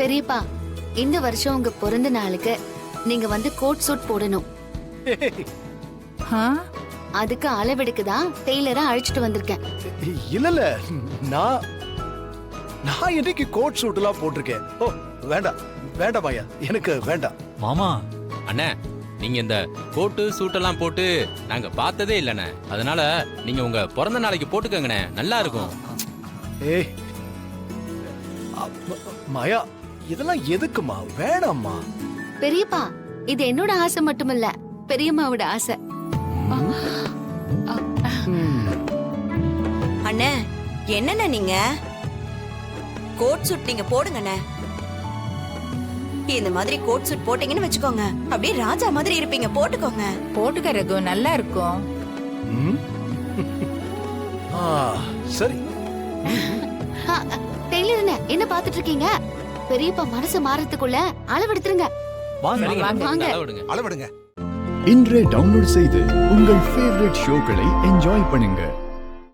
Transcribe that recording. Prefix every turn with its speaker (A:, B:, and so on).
A: பெரியப்பா, இந்த வருஷம் உங்க பிறந்த நாளுக்கு நீங்க வந்து கோட் சூட் போடணும்.
B: ஆ?
A: அதுக்கு அளவெடுக்கு தான் டெய்லரை அழைச்சிட்டு வந்திருக்கேன்.
C: இல்ல நான் நான் இன்னைக்கு கோட் சூட் எல்லாம் போட்டிருக்கேன். ஓ வேண்டாம் வேண்டாம் ஐயா, எனக்கு வேண்டாம்.
D: மாமா
E: அண்ணே, நீங்க இந்த கோட்டு சூட்டெல்லாம் போட்டு நாங்க பார்த்ததே இல்லண்ணே. அதனால நீங்க உங்க பிறந்த நாளைக்கு போட்டுக்கங்கண்ணே, நல்லா இருக்கும்.
C: ஏய் மாயா, இதெல்லாம் எதுக்குமா? வேணாம்மா.
A: பெரியப்பா, இது என்னோட ஆசை மட்டுமில்ல, பெரியம்மாவோட ஆசை.
F: அண்ணே, என்னண்ணே நீங்க கோட் சூட் நீங்க போடுங்கண்ணே. இந்த மாதிரி கோட் சூட் போட்டீங்கன்னு வச்சுக்கோங்க, அப்படியே ராஜா மாதிரி இருப்பீங்க. போட்டுக்கோங்க.
B: போட்டுக்க ரகு, நல்லா இருக்கும்.
C: ம்? ஆ, சரி.
A: டெய்லர் என்ன பாத்துட்டு இருக்கீங்க? பெரியப்பா மனசு மாறதுக்குள்ள அளவெடுத்துருங்க.
D: வாங்க
E: சரிங்க,
A: வாங்க.
E: அளவிடுங்க.
G: அளவிடுங்க.
H: இன்றே டவுன்லோட் செய்து உங்கள் ஃபேவரட் ஷோக்களை என்ஜாய் பண்ணுங்க.